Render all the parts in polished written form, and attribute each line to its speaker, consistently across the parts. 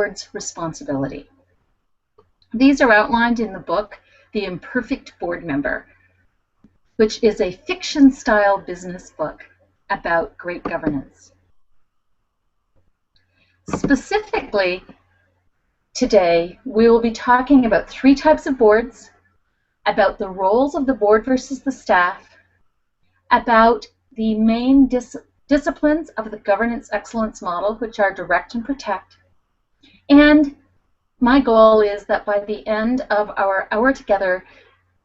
Speaker 1: board's responsibility. These are outlined in the book, The Imperfect Board Member, which is a fiction-style business book about great governance. Specifically, today, we will be talking about 3 types of boards, about the roles of the board versus the staff, about the main disciplines of the governance excellence model, which are direct and protect. And my goal is that by the end of our hour together,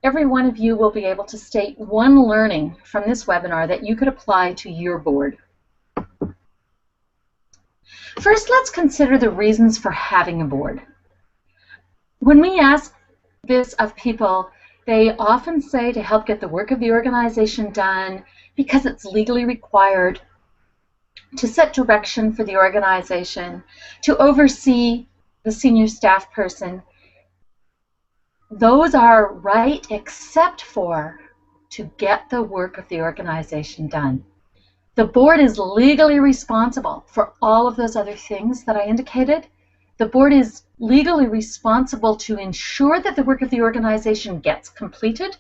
Speaker 1: every one of you will be able to state one learning from this webinar that you could apply to your board. First, let's consider the reasons for having a board. When we ask this of people, they often say to help get the work of the organization done because it's legally required, to set direction for the organization, to oversee the senior staff person. Those are right except for to get the work of the organization done. The board is legally responsible for all of those other things that I indicated. The board is legally responsible to ensure that the work of the organization gets completed,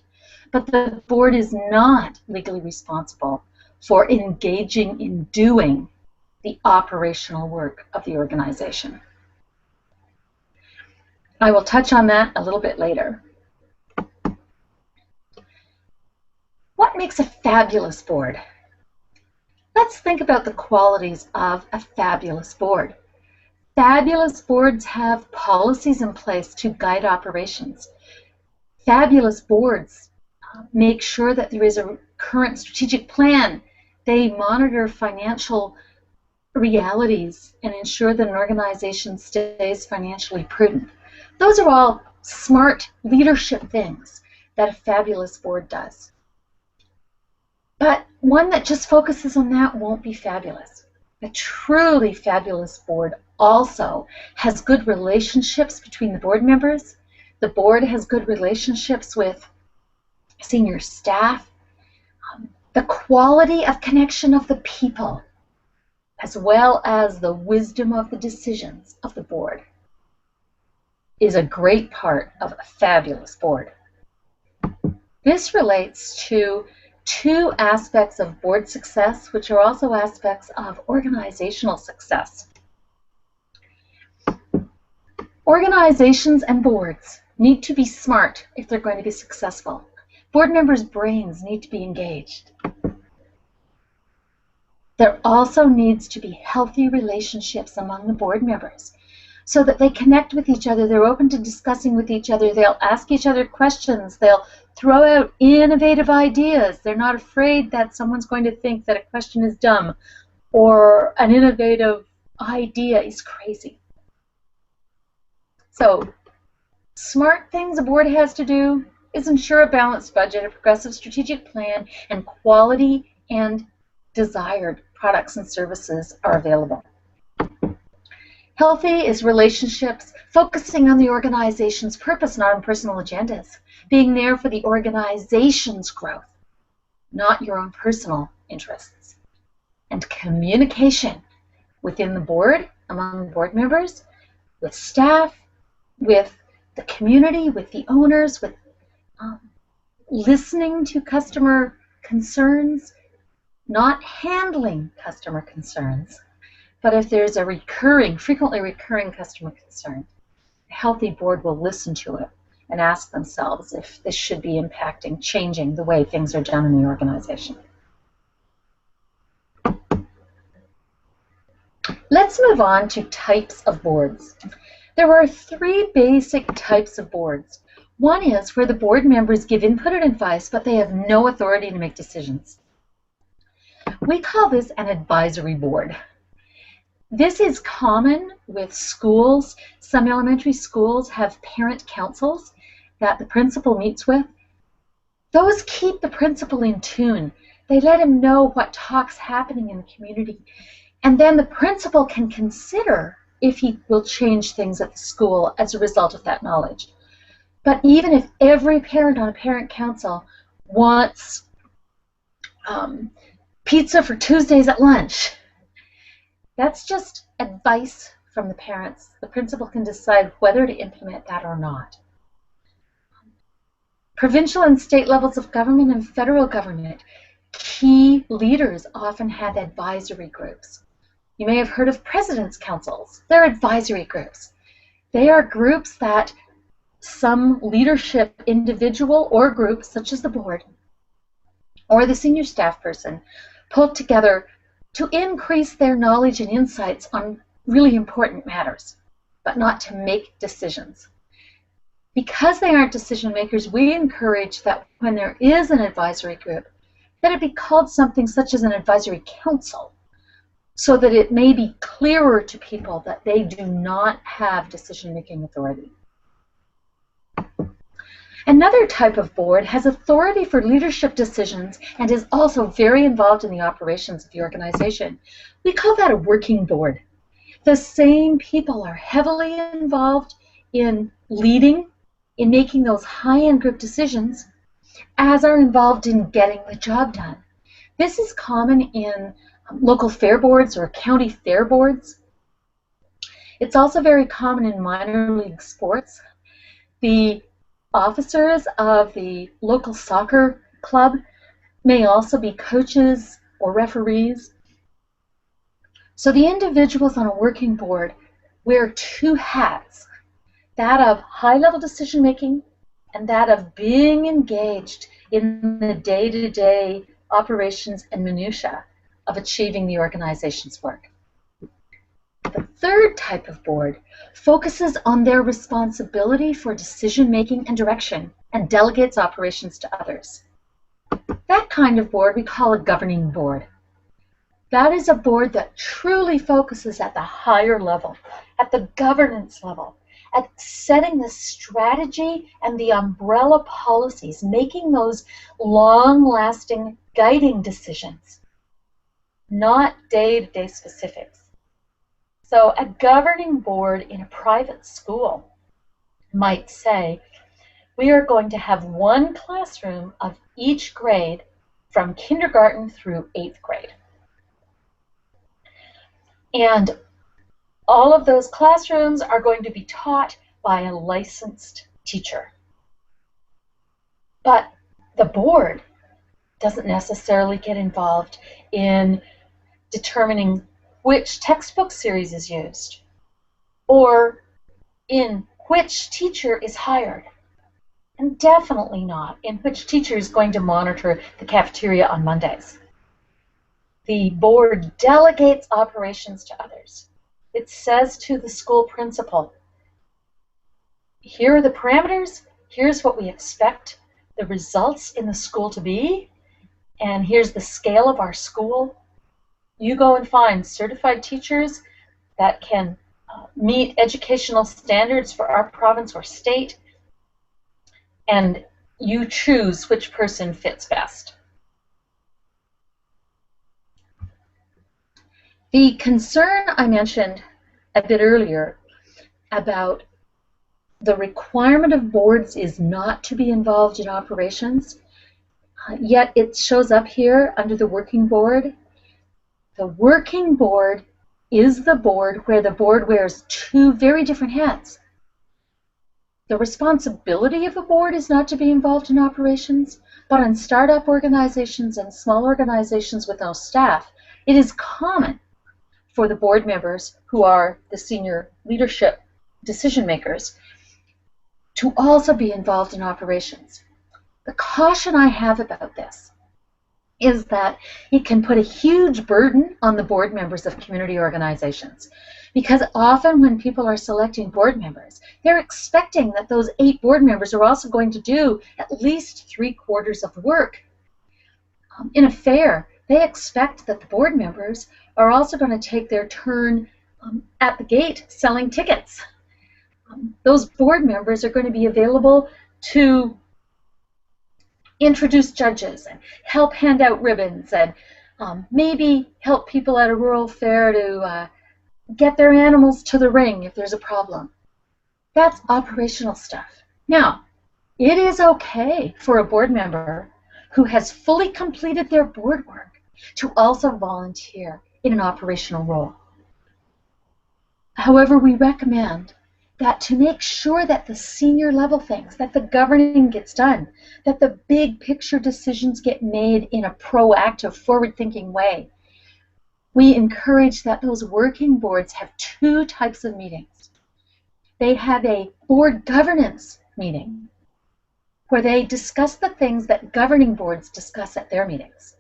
Speaker 1: but the board is not legally responsible for engaging in doing the operational work of the organization. I will touch on that a little bit later. What makes a fabulous board? Let's think about the qualities of a fabulous board. Fabulous boards have policies in place to guide operations. Fabulous boards make sure that there is a current strategic plan. They monitor financial realities and ensure that an organization stays financially prudent. Those are all smart leadership things that a fabulous board does. But one that just focuses on that won't be fabulous. A truly fabulous board also has good relationships between the board members. The board has good relationships with senior staff. The quality of connection of the people, as well as the wisdom of the decisions of the board, is a great part of a fabulous board. This relates to 2 aspects of board success, which are also aspects of organizational success. Organizations and boards need to be smart if they're going to be successful. Board members' brains need to be engaged. There also needs to be healthy relationships among the board members so that they connect with each other, they're open to discussing with each other, they'll ask each other questions, they'll throw out innovative ideas. They're not afraid that someone's going to think that a question is dumb or an innovative idea is crazy. So, smart things a board has to do is ensure a balanced budget, a progressive strategic plan, and quality and desired products and services are available. Healthy is relationships focusing on the organization's purpose, not on personal agendas. Being there for the organization's growth, not your own personal interests. And communication within the board, among board members, with staff, with the community, with the owners, with listening to customer concerns, not handling customer concerns, but if there's a frequently recurring customer concern, a healthy board will listen to it and ask themselves if this should be impacting, changing the way things are done in the organization. Let's move on to types of boards. There are 3 basic types of boards. One is where the board members give input and advice, but they have no authority to make decisions. We call this an advisory board. This is common with schools. Some elementary schools have parent councils that the principal meets with. Those keep the principal in tune. They let him know what talk's happening in the community. And then the principal can consider if he will change things at the school as a result of that knowledge. But even if every parent on a parent council wants pizza for Tuesdays at lunch, that's just advice from the parents, the principal can decide whether to implement that or not. Provincial and state levels of government and federal government, key leaders often have advisory groups. You may have heard of president's councils. They're advisory groups. They are groups that some leadership individual or group, such as the board or the senior staff person, pull together to increase their knowledge and insights on really important matters, but not to make decisions. Because they aren't decision makers, we encourage that when there is an advisory group, that it be called something such as an advisory council, so that it may be clearer to people that they do not have decision-making authority. Another type of board has authority for leadership decisions and is also very involved in the operations of the organization. We call that a working board. The same people are heavily involved in leading, in making those high-end group decisions, as are involved in getting the job done. This is common in local fair boards or county fair boards. It's also very common in minor league sports. The officers of the local soccer club may also be coaches or referees. So the individuals on a working board wear two hats, that of high-level decision-making and that of being engaged in the day-to-day operations and minutiae of achieving the organization's work. The third type of board focuses on their responsibility for decision-making and direction and delegates operations to others. That kind of board we call a governing board. That is a board that truly focuses at the higher level, at the governance level, at setting the strategy and the umbrella policies, making those long-lasting guiding decisions, not day-to-day specifics. So a governing board in a private school might say, we are going to have one classroom of each grade from kindergarten through 8th grade. And all of those classrooms are going to be taught by a licensed teacher. But the board doesn't necessarily get involved in determining which textbook series is used or in which teacher is hired, and definitely not in which teacher is going to monitor the cafeteria on Mondays. The board delegates operations to others. It says to the school principal, here are the parameters, here's what we expect the results in the school to be, and here's the scale of our school. You go and find certified teachers that can meet educational standards for our province or state, and you choose which person fits best. The concern I mentioned a bit earlier about the requirement of boards is not to be involved in operations, yet it shows up here under the working board. The working board is the board where the board wears two very different hats. The responsibility of a board is not to be involved in operations, but in startup organizations and small organizations with no staff, it is common for the board members, who are the senior leadership decision makers, to also be involved in operations. The caution I have about this is that it can put a huge burden on the board members of community organizations, because often when people are selecting board members, they're expecting that those 8 board members are also going to do at least 3/4 of the work. In a fair, they expect that the board members are also going to take their turn at the gate selling tickets. Those board members are going to be available to introduce judges and help hand out ribbons and maybe help people at a rural fair to get their animals to the ring if there's a problem. That's operational stuff. Now, it is okay for a board member who has fully completed their board work to also volunteer in an operational role. However, we recommend that to make sure that the senior level things, that the governing gets done, that the big picture decisions get made in a proactive, forward-thinking way, we encourage that those working boards have two types of meetings. They have a board governance meeting where they discuss the things that governing boards discuss at their meetings.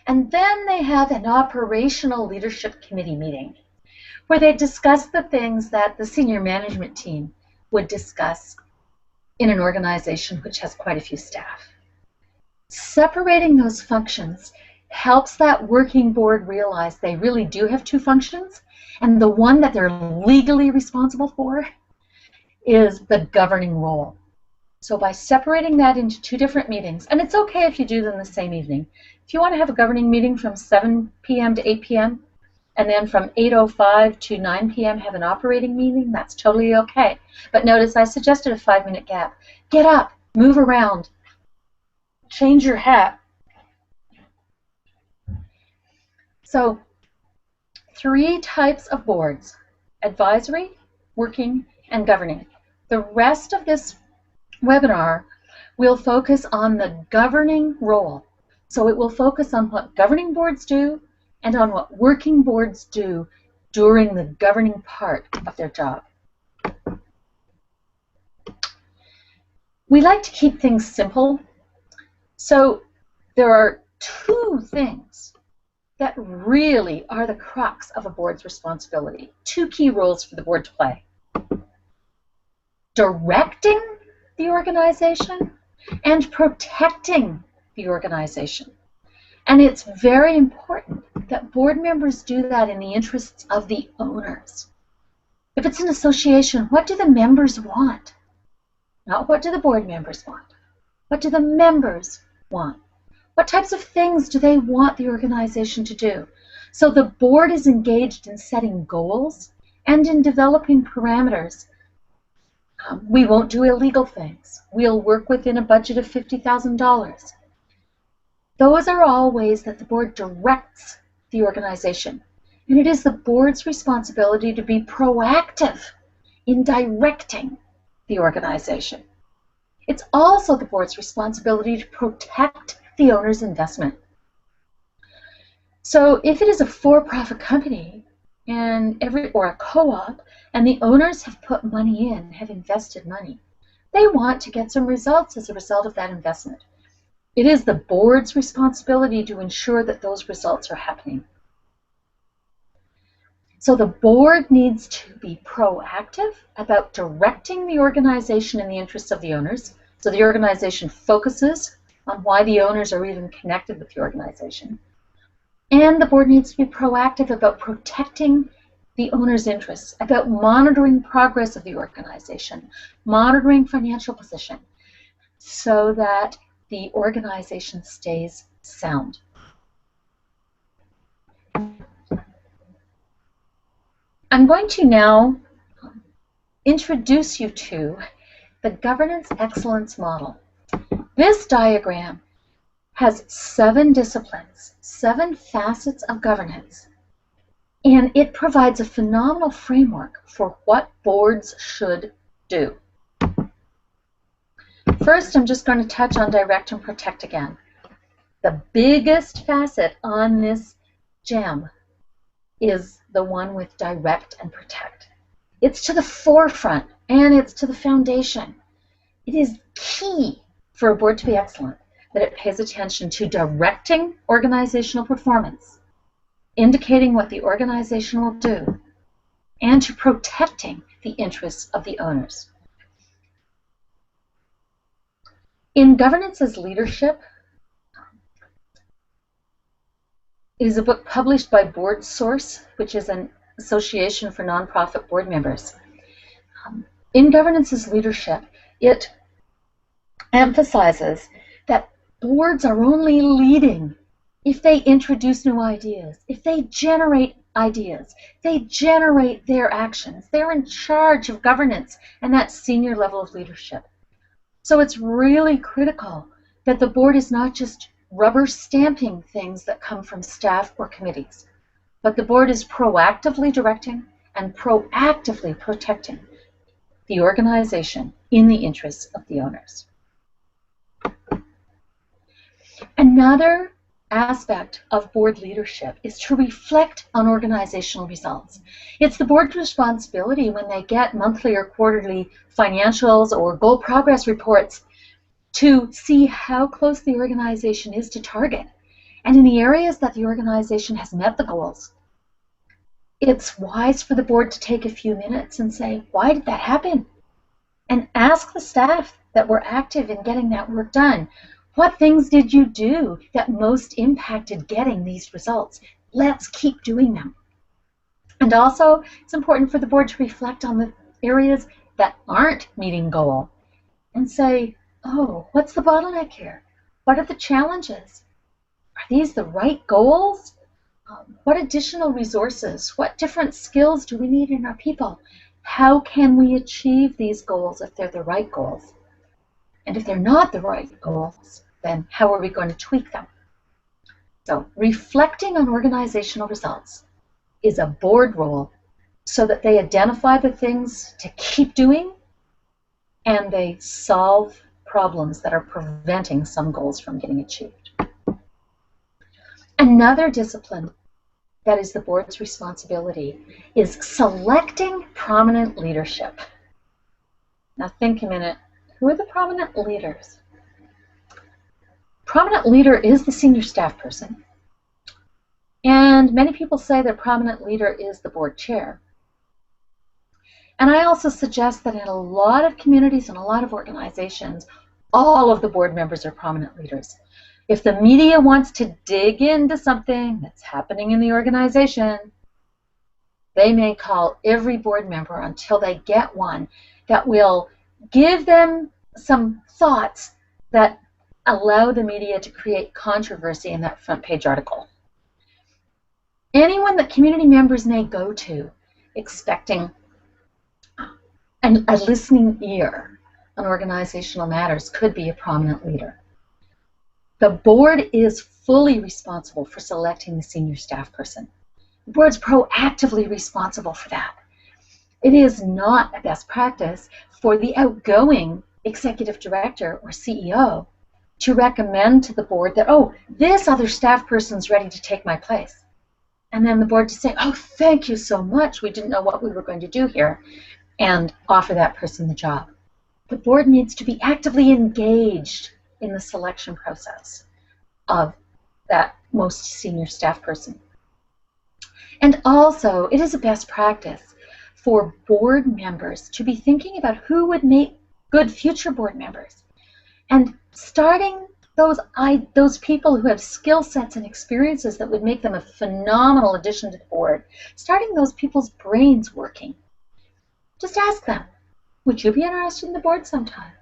Speaker 1: And then they have an operational leadership committee meeting where they discuss the things that the senior management team would discuss in an organization which has quite a few staff. Separating those functions helps that working board realize they really do have two functions, and the one that they're legally responsible for is the governing role. So by separating that into two different meetings, and it's okay if you do them the same evening. If you want to have a governing meeting from 7 p.m. to 8 p.m., and then from 8:05 to 9 p.m. have an operating meeting, that's totally okay. But notice I suggested a 5-minute gap. Get up, move around, change your hat. So 3 types of boards: advisory, working, and governing. The rest of this webinar will focus on the governing role. So it will focus on what governing boards do and on what working boards do during the governing part of their job. We like to keep things simple, so there are 2 things that really are the crux of a board's responsibility. 2 key roles for the board to play: directing the organization and protecting the organization. And it's very important that board members do that in the interests of the owners. If it's an association, what do the members want? Not what do the board members want. What do the members want? What types of things do they want the organization to do? So the board is engaged in setting goals and in developing parameters. We won't do illegal things. We'll work within a budget of $50,000. Those are all ways that the board directs the organization. And it is the board's responsibility to be proactive in directing the organization. It's also the board's responsibility to protect the owner's investment. So if it is a for-profit company or a co-op, and the owners have put money in, have invested money, they want to get some results as a result of that investment. It is the board's responsibility to ensure that those results are happening. So the board needs to be proactive about directing the organization in the interests of the owners, so the organization focuses on why the owners are even connected with the organization. And the board needs to be proactive about protecting the owner's interests, about monitoring progress of the organization, monitoring financial position, so that the organization stays sound. I'm going to now introduce you to the Governance Excellence Model. This diagram has 7 disciplines, 7 facets of governance, and it provides a phenomenal framework for what boards should do. First, I'm just going to touch on direct and protect again. The biggest facet on this gem is the one with direct and protect. It's to the forefront and it's to the foundation. It is key for a board to be excellent that it pays attention to directing organizational performance, indicating what the organization will do, and to protecting the interests of the owners. In Governance as Leadership is a book published by BoardSource, which is an association for nonprofit board members. In Governance as Leadership, it emphasizes that boards are only leading if they introduce new ideas, if they generate ideas, they generate their actions. They're in charge of governance and that senior level of leadership. So it's really critical that the board is not just rubber stamping things that come from staff or committees, but the board is proactively directing and proactively protecting the organization in the interests of the owners. Another aspect of board leadership is to reflect on organizational results. It's the board's responsibility when they get monthly or quarterly financials or goal progress reports to see how close the organization is to target. And in the areas that the organization has met the goals, it's wise for the board to take a few minutes and say, why did that happen? And ask the staff that were active in getting that work done, what things did you do that most impacted getting these results? Let's keep doing them. And also, it's important for the board to reflect on the areas that aren't meeting goal and say, oh, what's the bottleneck here? What are the challenges? Are these the right goals? What additional resources, what different skills do we need in our people? How can we achieve these goals if they're the right goals? And if they're not the right goals, then how are we going to tweak them? So reflecting on organizational results is a board role so that they identify the things to keep doing and they solve problems that are preventing some goals from getting achieved. Another discipline that is the board's responsibility is selecting prominent leadership. Now think a minute, who are the prominent leaders? Prominent leader is the senior staff person. And many people say that prominent leader is the board chair. And I also suggest that in a lot of communities and a lot of organizations, all of the board members are prominent leaders. If the media wants to dig into something that's happening in the organization, they may call every board member until they get one that will give them some thoughts that allow the media to create controversy in that front page article. Anyone that community members may go to expecting a listening ear on organizational matters could be a prominent leader. The board is fully responsible for selecting the senior staff person. The board's proactively responsible for that. It is not a best practice for the outgoing executive director or CEO to recommend to the board that, oh, this other staff person's ready to take my place. And then the board to say, oh, thank you so much. We didn't know what we were going to do here, and offer that person the job. The board needs to be actively engaged in the selection process of that most senior staff person. And also, it is a best practice for board members to be thinking about who would make good future board members, and starting those people who have skill sets and experiences that would make them a phenomenal addition to the board, starting those people's brains working. Just ask them, would you be interested in the board sometime?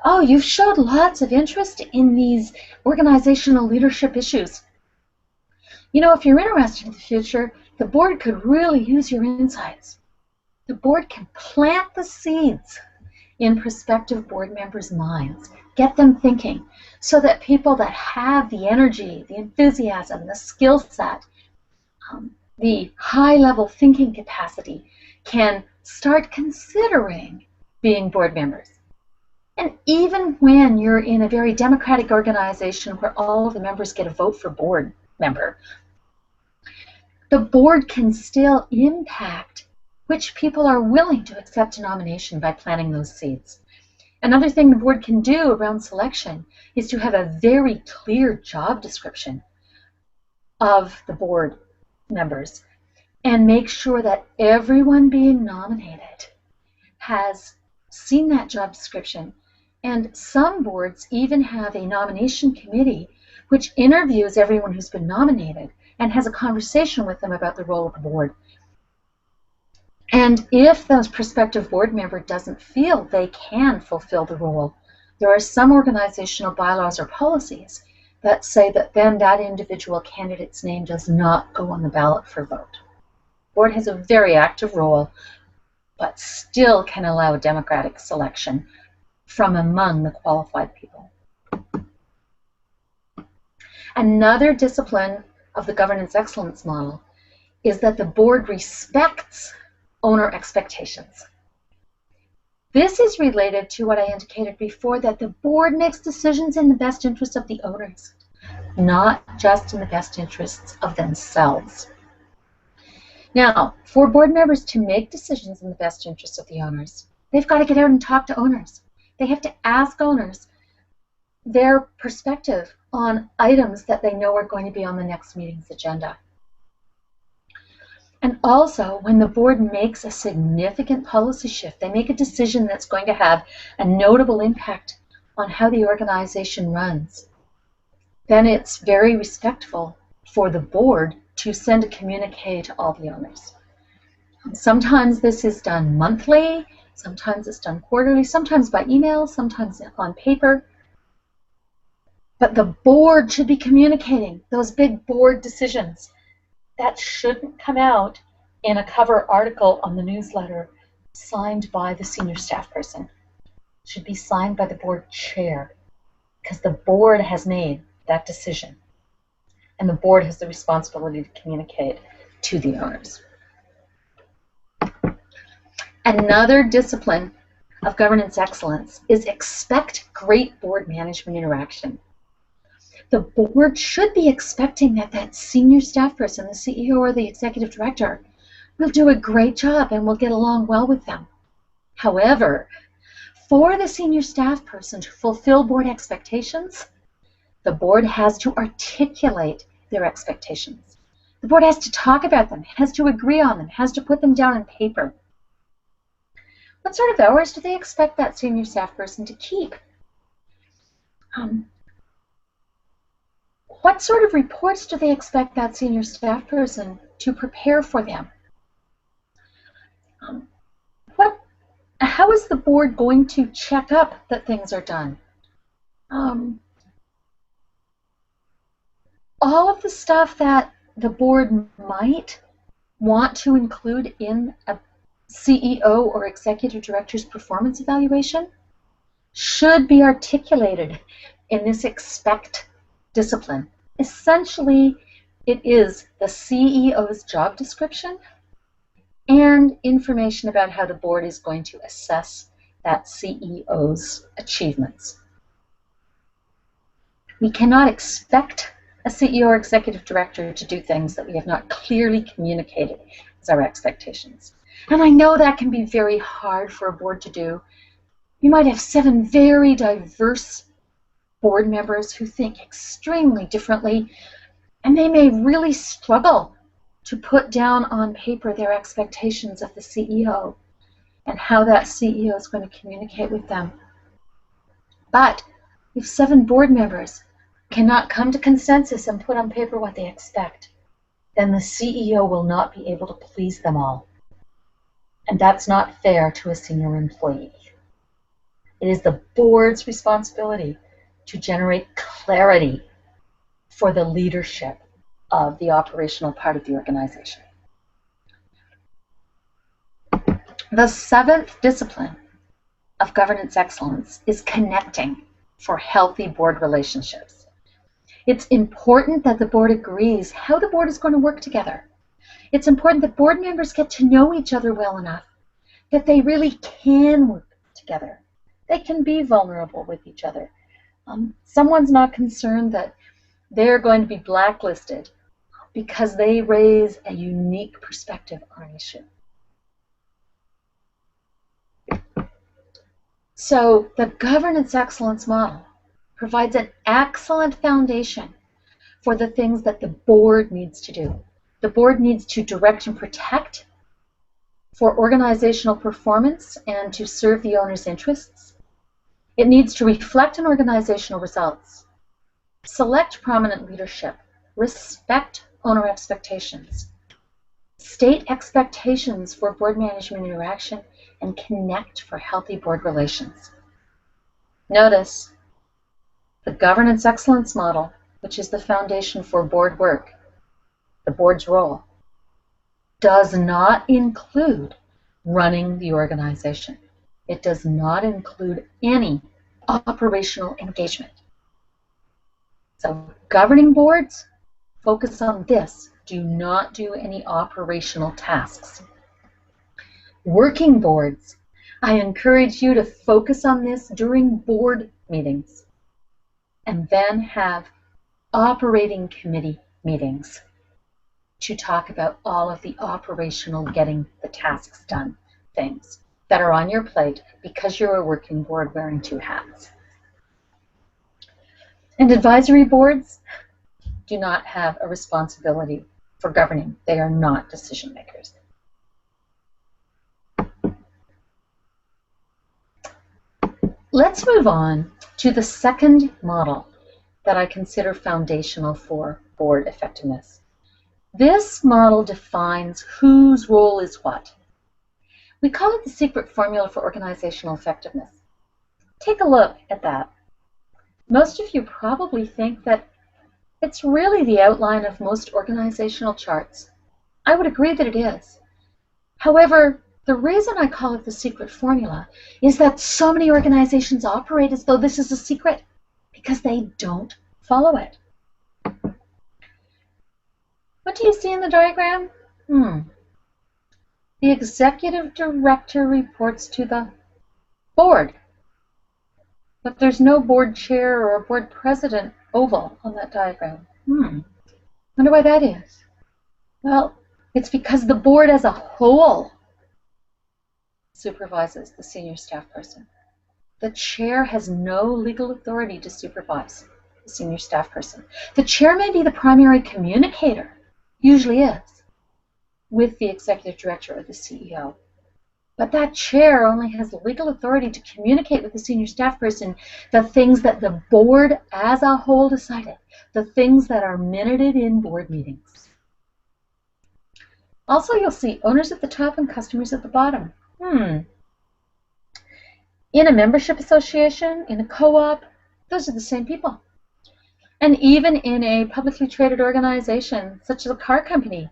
Speaker 1: Oh, you've showed lots of interest in these organizational leadership issues. You know, if you're interested in the future, the board could really use your insights. The board can plant the seeds in prospective board members' minds, get them thinking, so that people that have the energy, the enthusiasm, the skill set, the high-level thinking capacity can start considering being board members. And even when you're in a very democratic organization where all of the members get a vote for board member, the board can still impact which people are willing to accept a nomination by planting those seeds. Another thing the board can do around selection is to have a very clear job description of the board members and make sure that everyone being nominated has seen that job description. And some boards even have a nomination committee which interviews everyone who's been nominated and has a conversation with them about the role of the board. And if those prospective board member doesn't feel they can fulfill the role, there are some organizational bylaws or policies that say that then that individual candidate's name does not go on the ballot for vote. The board has a very active role, but still can allow democratic selection from among the qualified people. Another discipline of the governance excellence model is that the board respects owner expectations. This is related to what I indicated before, that the board makes decisions in the best interest of the owners, not just in the best interests of themselves. Now, for board members to make decisions in the best interest of the owners, they've got to get out and talk to owners. They have to ask owners their perspective on items that they know are going to be on the next meeting's agenda. And also, when the board makes a significant policy shift, they make a decision that's going to have a notable impact on how the organization runs, then it's very respectful for the board to send a communique to all the owners. Sometimes this is done monthly, sometimes it's done quarterly, sometimes by email, sometimes on paper. But the board should be communicating those big board decisions. That shouldn't come out in a cover article on the newsletter signed by the senior staff person. It should be signed by the board chair, because the board has made that decision. And the board has the responsibility to communicate to the owners. Another discipline of governance excellence is expect great board management interaction. The board should be expecting that that senior staff person, the CEO or the executive director, will do a great job and will get along well with them. However, for the senior staff person to fulfill board expectations, the board has to articulate their expectations. The board has to talk about them, has to agree on them, has to put them down on paper. What sort of hours do they expect that senior staff person to keep? What sort of reports do they expect that senior staff person to prepare for them? How is the board going to check up that things are done? All of the stuff that the board might want to include in a CEO or executive director's performance evaluation should be articulated in this expect discipline. Essentially, it is the CEO's job description and information about how the board is going to assess that CEO's achievements. We cannot expect a CEO or executive director to do things that we have not clearly communicated as our expectations. And I know that can be very hard for a board to do. You might have 7 very diverse board members who think extremely differently, and they may really struggle to put down on paper their expectations of the CEO and how that CEO is going to communicate with them. But if 7 board members cannot come to consensus and put on paper what they expect, then the CEO will not be able to please them all. And that's not fair to a senior employee. It is the board's responsibility to generate clarity for the leadership of the operational part of the organization. The 7th discipline of governance excellence is connecting for healthy board relationships. It's important that the board agrees how the board is going to work together. It's important that board members get to know each other well enough that they really can work together. They can be vulnerable with each other. Someone's not concerned that they're going to be blacklisted because they raise a unique perspective on an issue. So the governance excellence model provides an excellent foundation for the things that the board needs to do. The board needs to direct and protect for organizational performance and to serve the owner's interests. It needs to reflect on organizational results, select prominent leadership, respect owner expectations, state expectations for board management interaction, and connect for healthy board relations. Notice, the governance excellence model, which is the foundation for board work, the board's role, does not include running the organization. It does not include any operational engagement. So governing boards focus on this. Do not do any operational tasks. Working boards. I encourage you to focus on this during board meetings and then have operating committee meetings to talk about all of the operational getting the tasks done things that are on your plate because you're a working board wearing two hats. And advisory boards do not have a responsibility for governing. They are not decision makers. Let's move on to the second model that I consider foundational for board effectiveness. This model defines whose role is what. We call it the secret formula for organizational effectiveness. Take a look at that. Most of you probably think that it's really the outline of most organizational charts. I would agree that it is. However, the reason I call it the secret formula is that so many organizations operate as though this is a secret because they don't follow it. What do you see in the diagram? The executive director reports to the board, but there's no board chair or a board president oval on that diagram. Wonder why that is. Well, it's because the board as a whole supervises the senior staff person. The chair has no legal authority to supervise the senior staff person. The chair may be the primary communicator, usually is, with the executive director or the CEO. But that chair only has legal authority to communicate with the senior staff person the things that the board as a whole decided, the things that are minuted in board meetings. Also, you'll see owners at the top and customers at the bottom. In a membership association, in a co-op, those are the same people. And even in a publicly traded organization, such as a car company,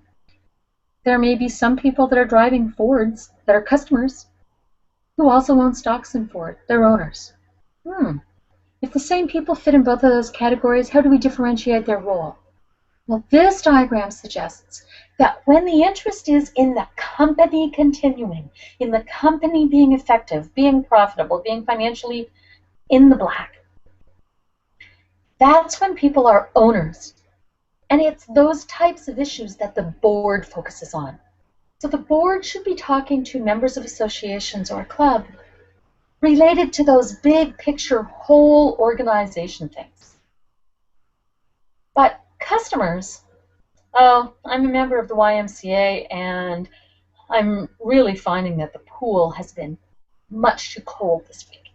Speaker 1: there may be some people that are driving Fords that are customers who also own stocks in Ford. They're owners. If the same people fit in both of those categories, how do we differentiate their role? Well, this diagram suggests that when the interest is in the company continuing, in the company being effective, being profitable, being financially in the black, that's when people are owners. And it's those types of issues that the board focuses on. So the board should be talking to members of associations or a club related to those big picture whole organization things. But customers, oh, I'm a member of the YMCA and I'm really finding that the pool has been much too cold this week.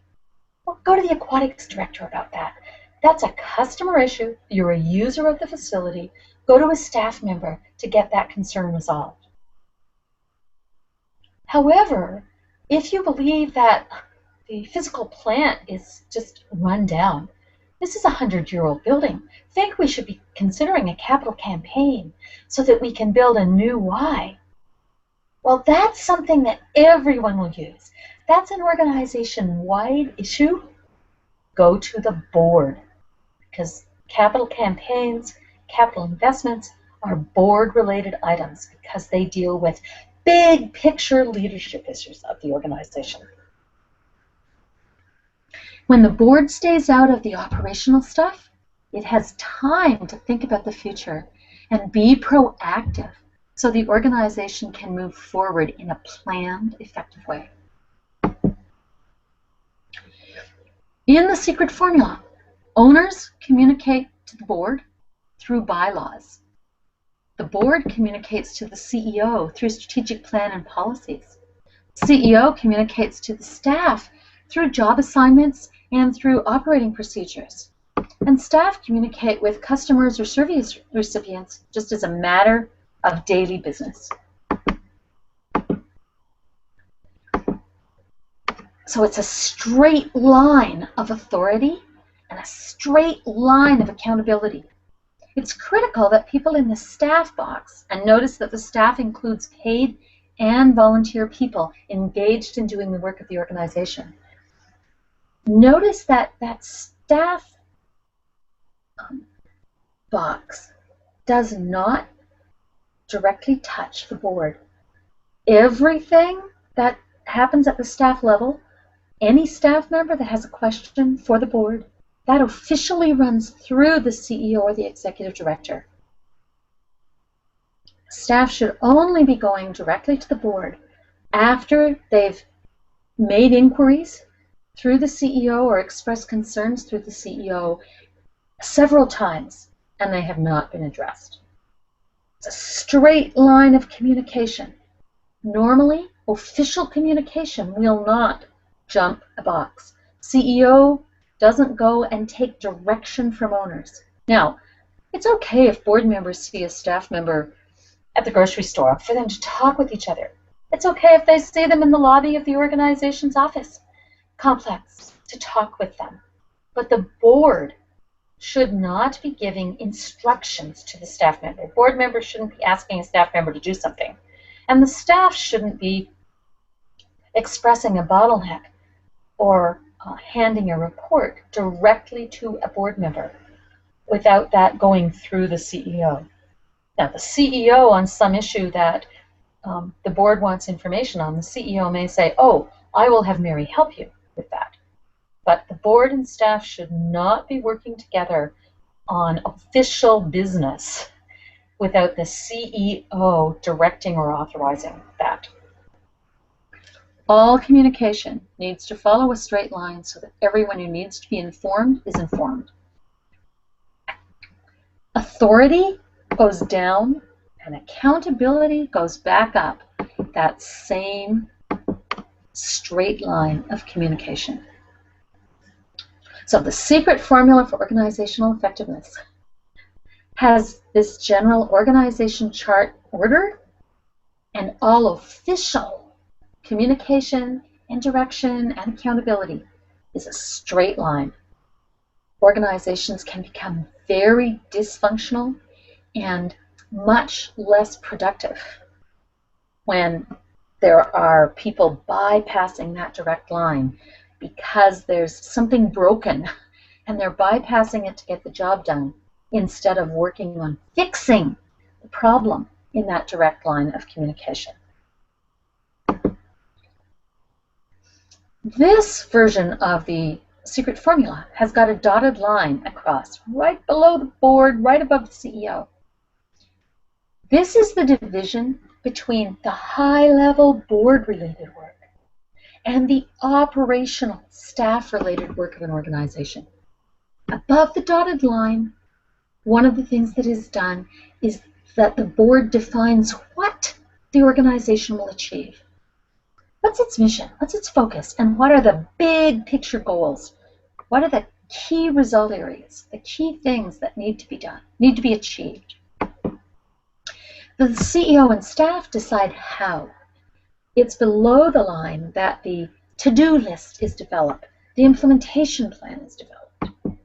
Speaker 1: Well, go to the aquatics director about that. That's a customer issue. You're a user of the facility. Go to a staff member to get that concern resolved. However, if you believe that the physical plant is just run down, this is a 100-year-old building, think we should be considering a capital campaign so that we can build a new Y. Well, that's something that everyone will use. That's an organization-wide issue. Go to the board, because capital campaigns, capital investments are board-related items because they deal with big picture leadership issues of the organization. When the board stays out of the operational stuff, it has time to think about the future and be proactive so the organization can move forward in a planned, effective way. In the secret formula, owners communicate to the board through bylaws. The board communicates to the CEO through strategic plan and policies. The CEO communicates to the staff through job assignments and through operating procedures. And staff communicate with customers or service recipients just as a matter of daily business. So it's a straight line of authority and a straight line of accountability. It's critical that people in the staff box, and notice that the staff includes paid and volunteer people engaged in doing the work of the organization. Notice that that staff box does not directly touch the board. Everything that happens at the staff level. Any staff member that has a question for the board, that officially runs through the CEO or the executive director. Staff should only be going directly to the board after they've made inquiries through the CEO or expressed concerns through the CEO several times and they have not been addressed. It's a straight line of communication. Normally, official communication will not jump a box. CEO doesn't go and take direction from owners. Now, it's okay if board members see a staff member at the grocery store for them to talk with each other. It's okay if they see them in the lobby of the organization's office complex to talk with them. But the board should not be giving instructions to the staff member. Board members shouldn't be asking a staff member to do something. And the staff shouldn't be expressing a bottleneck or handing a report directly to a board member without that going through the CEO. Now, the CEO on some issue that the board wants information on, the CEO may say, oh, I will have Mary help you with that. But the board and staff should not be working together on official business without the CEO directing or authorizing that. All communication needs to follow a straight line so that everyone who needs to be informed is informed. Authority goes down and accountability goes back up. That same straight line of communication. So the secret formula for organizational effectiveness has this general organization chart order, and all official communication and direction and accountability is a straight line. Organizations can become very dysfunctional and much less productive when there are people bypassing that direct line because there's something broken and they're bypassing it to get the job done instead of working on fixing the problem in that direct line of communication. This version of the secret formula has got a dotted line across right below the board, right above the CEO. This is the division between the high-level board-related work and the operational staff-related work of an organization. Above the dotted line, one of the things that is done is that the board defines what the organization will achieve. What's its mission? What's its focus? And what are the big picture goals? What are the key result areas, the key things that need to be done, need to be achieved? The CEO and staff decide how. It's below the line that the to-do list is developed, the implementation plan is developed.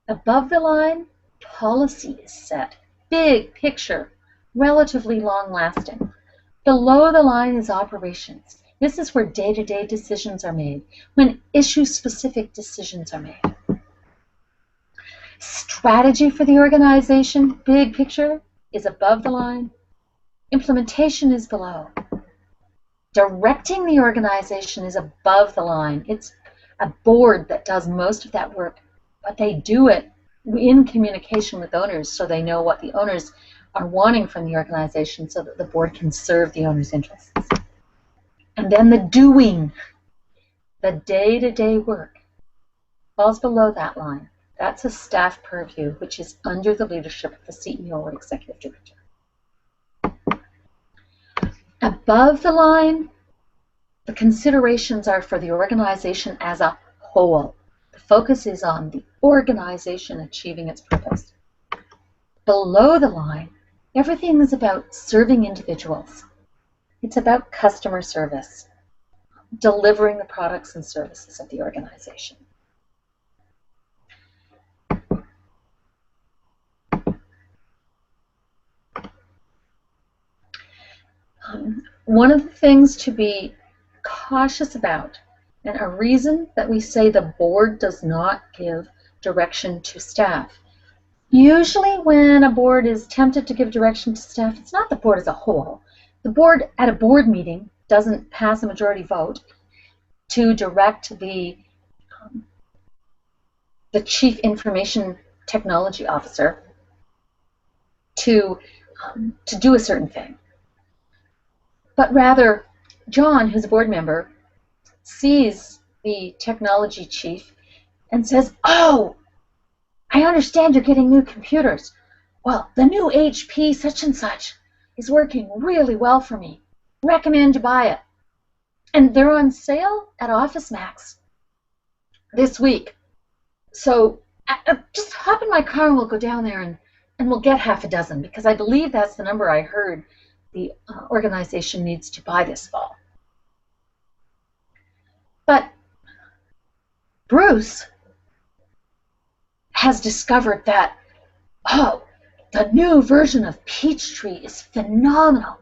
Speaker 1: Above the line, policy is set, big picture, relatively long-lasting. Below the line is operations. This is where day-to-day decisions are made, when issue-specific decisions are made. Strategy for the organization, big picture, is above the line. Implementation is below. Directing the organization is above the line. It's a board that does most of that work, but they do it in communication with owners so they know what the owners are wanting from the organization so that the board can serve the owners' interests. And then the doing, the day-to-day work, falls below that line. That's a staff purview, which is under the leadership of the CEO or executive director. Above the line, the considerations are for the organization as a whole. The focus is on the organization achieving its purpose. Below the line, everything is about serving individuals. It's about customer service, delivering the products and services of the organization. One of the things to be cautious about, and a reason that we say the board does not give direction to staff. Usually when a board is tempted to give direction to staff, it's not the board as a whole. The board at a board meeting doesn't pass a majority vote, to direct the Chief Information Technology Officer to do a certain thing. But rather, John, who's a board member, sees the technology chief and says, "Oh, I understand you're getting new computers. Well, the new HP such and such is working really well for me. Recommend you buy it. And they're on sale at Office Max this week. So just hop in my car and we'll go down there and we'll get half a dozen, because I believe that's the number I heard the organization needs to buy this fall." But Bruce has discovered that, oh, the new version of Peachtree is phenomenal.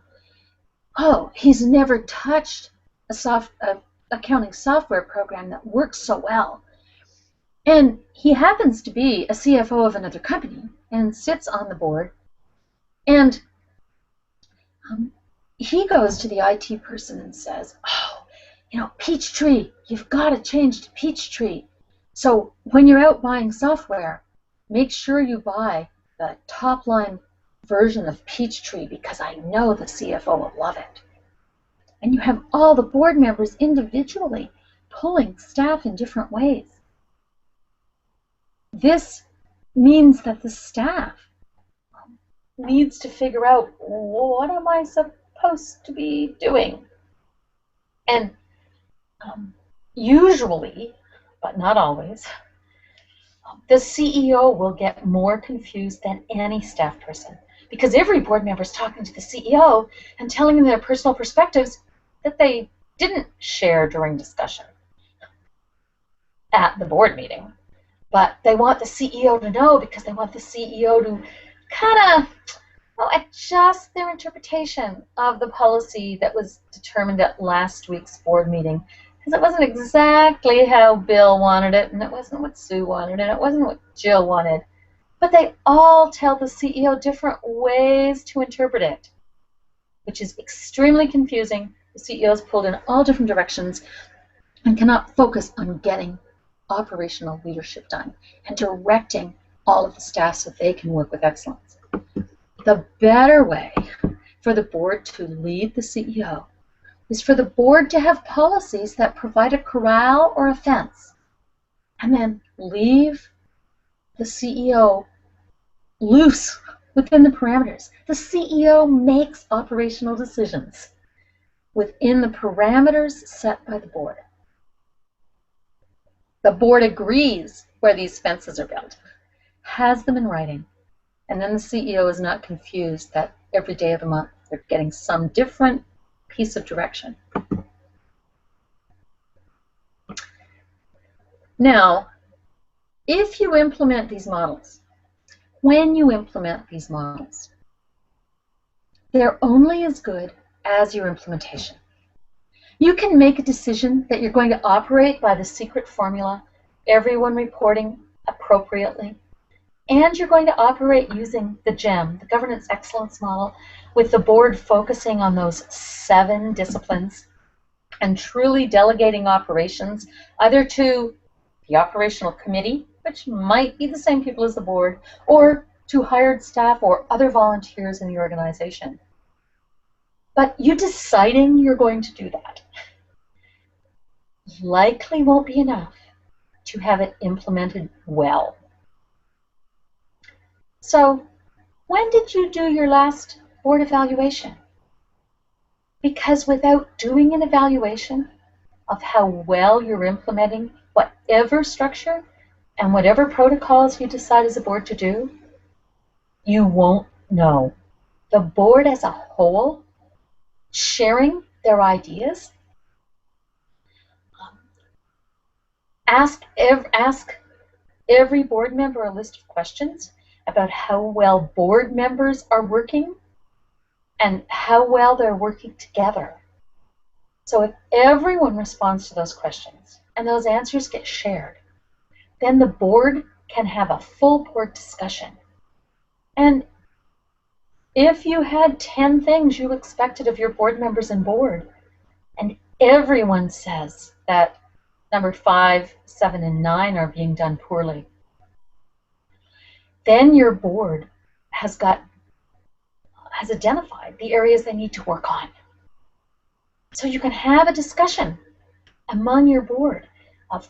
Speaker 1: Oh, he's never touched a accounting software program that works so well. And he happens to be a CFO of another company and sits on the board. And he goes to the IT person and says, "Oh, Peachtree, you've got to change to Peachtree. So when you're out buying software, make sure you buy the top-line version of Peachtree, because I know the CFO will love it." And you have all the board members individually pulling staff in different ways. This means that the staff needs to figure out, what am I supposed to be doing? And usually, but not always, the CEO will get more confused than any staff person, because every board member is talking to the CEO and telling them their personal perspectives that they didn't share during discussion at the board meeting. But they want the CEO to know, because they want the CEO to kind of adjust their interpretation of the policy that was determined at last week's board meeting, because it wasn't exactly how Bill wanted it, and it wasn't what Sue wanted, and it wasn't what Jill wanted. But they all tell the CEO different ways to interpret it, which is extremely confusing. The CEO is pulled in all different directions and cannot focus on getting operational leadership done and directing all of the staff so they can work with excellence. The better way for the board to lead the CEO is for the board to have policies that provide a corral or a fence, and then leave the CEO loose within the parameters. The CEO makes operational decisions within the parameters set by the board. The board agrees where these fences are built, has them in writing, and then the CEO is not confused that every day of the month they're getting some different piece of direction. Now, if you implement these models, when you implement these models, they're only as good as your implementation. You can make a decision that you're going to operate by the secret formula, everyone reporting appropriately, and you're going to operate using the GEM, the Governance Excellence Model, with the board focusing on those 7 disciplines and truly delegating operations either to the operational committee, which might be the same people as the board, or to hired staff or other volunteers in the organization. But you deciding you're going to do that likely won't be enough to have it implemented well. So, when did you do your last board evaluation? Because without doing an evaluation of how well you're implementing whatever structure and whatever protocols you decide as a board to do, you won't know. The board as a whole, sharing their ideas, ask every board member a list of questions about how well board members are working and how well they're working together. So if everyone responds to those questions and those answers get shared, then the board can have a full board discussion. And if you had 10 things you expected of your board members and board, and everyone says that number 5, 7, and 9 are being done poorly, then your board has identified the areas they need to work on. So you can have a discussion among your board of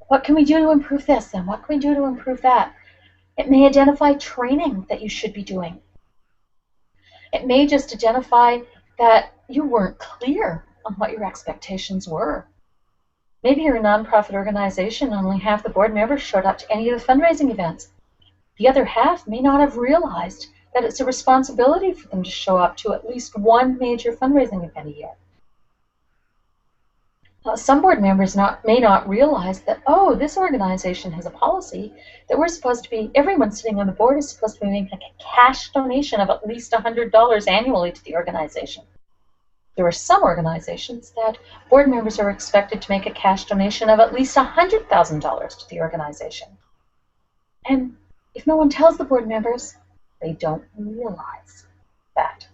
Speaker 1: what can we do to improve this and what can we do to improve that. It may identify training that you should be doing. It may just identify that you weren't clear on what your expectations were. Maybe you're a nonprofit organization and only half the board members showed up to any of the fundraising events. The other half may not have realized that it's a responsibility for them to show up to at least one major fundraising event a year. Some board members may not realize that, oh, this organization has a policy that we're supposed to be, everyone sitting on the board is supposed to be making a cash donation of at least $100 annually to the organization. There are some organizations that board members are expected to make a cash donation of at least $100,000 to the organization. And if no one tells the board members, they don't realize that.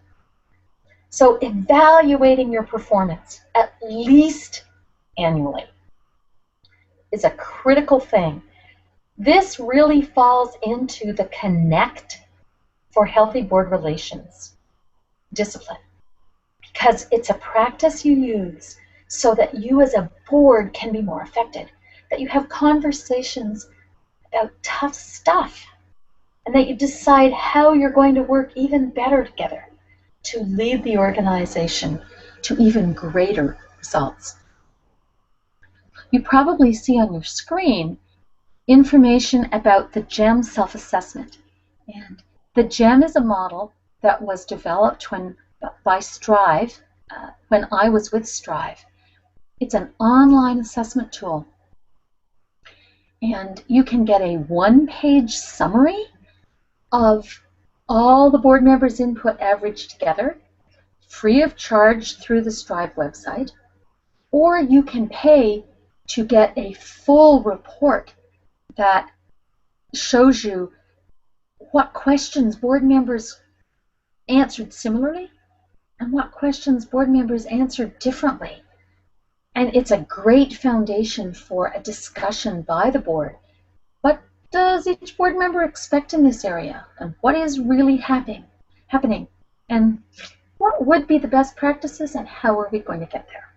Speaker 1: So evaluating your performance, at least annually, is a critical thing. This really falls into the Connect for Healthy Board Relations discipline, because it's a practice you use so that you as a board can be more effective, that you have conversations about tough stuff, and that you decide how you're going to work even better together to lead the organization to even greater results. You probably see on your screen information about the GEM self-assessment. And the GEM is a model that was developed by Strive when I was with Strive. It's an online assessment tool. And you can get a one-page summary of all the board members' input averaged together, free of charge through the Strive website, or you can pay to get a full report that shows you what questions board members answered similarly and what questions board members answered differently. And it's a great foundation for a discussion by the board. What does each board member expect in this area? And what is really happening? And what would be the best practices and how are we going to get there?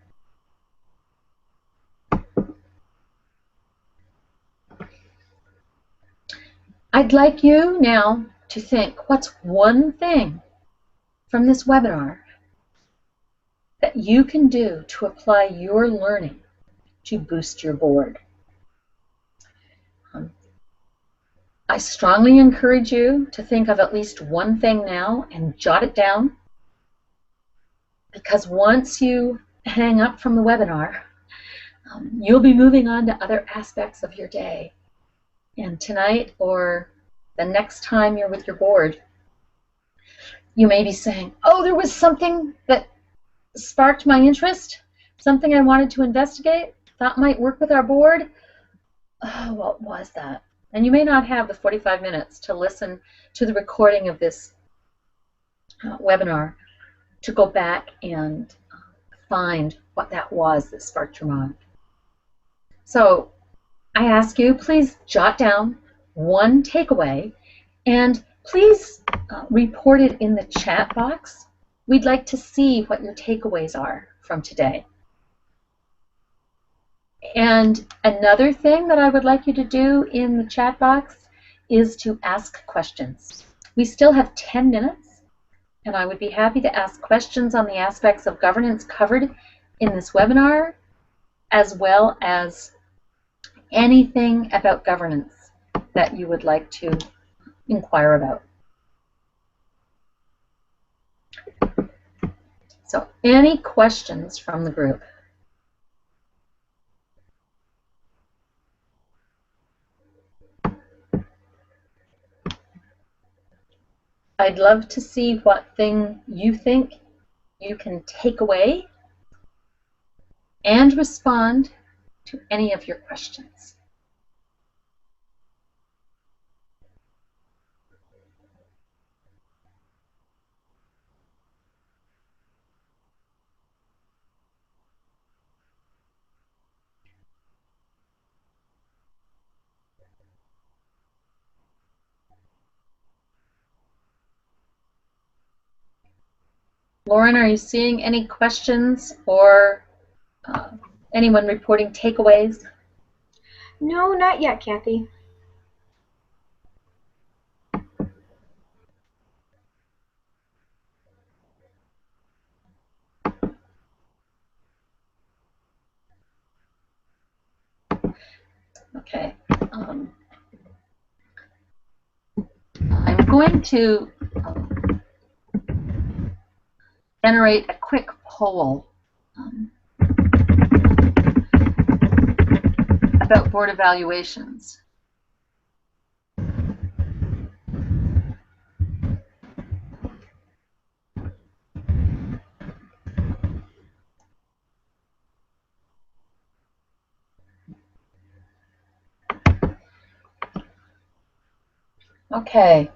Speaker 1: I'd like you now to think, what's one thing from this webinar that you can do to apply your learning to boost your board? I strongly encourage you to think of at least one thing now and jot it down, because once you hang up from the webinar, you'll be moving on to other aspects of your day. And tonight or the next time you're with your board, you may be saying, oh, there was something that sparked my interest, something I wanted to investigate, that might work with our board. Oh, what was that? And you may not have the 45 minutes to listen to the recording of this webinar to go back and find what that was that sparked your mind. So I ask you, please jot down one takeaway and please report it in the chat box. We'd like to see what your takeaways are from today. And another thing that I would like you to do in the chat box is to ask questions. We still have 10 minutes, and I would be happy to ask questions on the aspects of governance covered in this webinar, as well as anything about governance that you would like to inquire about. So, any questions from the group? I'd love to see what thing you think you can take away and respond to any of your questions. Lauren, are you seeing any questions or anyone reporting takeaways?
Speaker 2: No, not yet, Kathy.
Speaker 1: Okay. I'm going to generate a quick poll about board evaluations. Okay.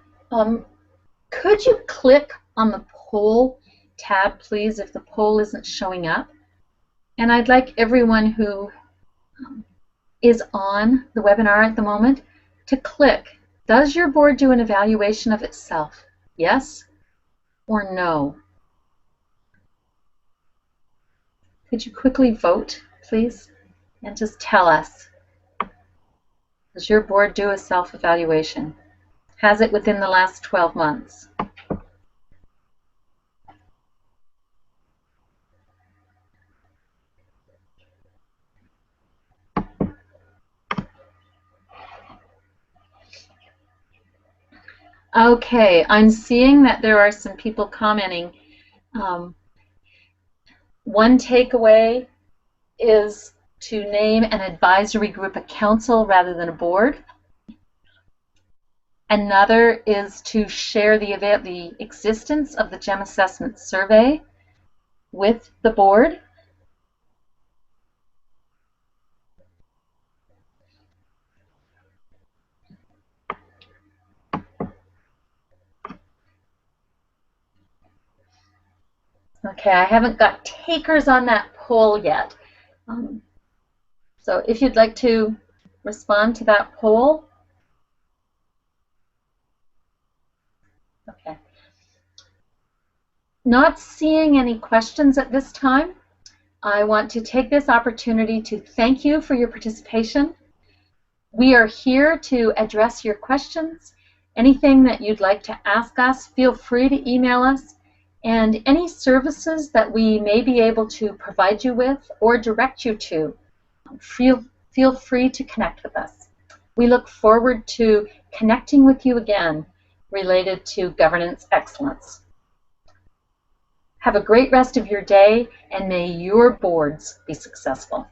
Speaker 1: Could you click on the poll tab, please, if the poll isn't showing up? And I'd like everyone who is on the webinar at the moment to click, does your board do an evaluation of itself? Yes or no? Could you quickly vote, please? And just tell us, does your board do a self-evaluation? Has it within the last 12 months? Okay, I'm seeing that there are some people commenting. One takeaway is to name an advisory group a council rather than a board. Another is to share the existence of the GEM assessment survey with the board. Okay, I haven't got takers on that poll yet. So if you'd like to respond to that poll. Okay. Not seeing any questions at this time. I want to take this opportunity to thank you for your participation. We are here to address your questions. Anything that you'd like to ask us, feel free to email us. And any services that we may be able to provide you with or direct you to, feel free to connect with us. We look forward to connecting with you again related to governance excellence. Have a great rest of your day, and may your boards be successful.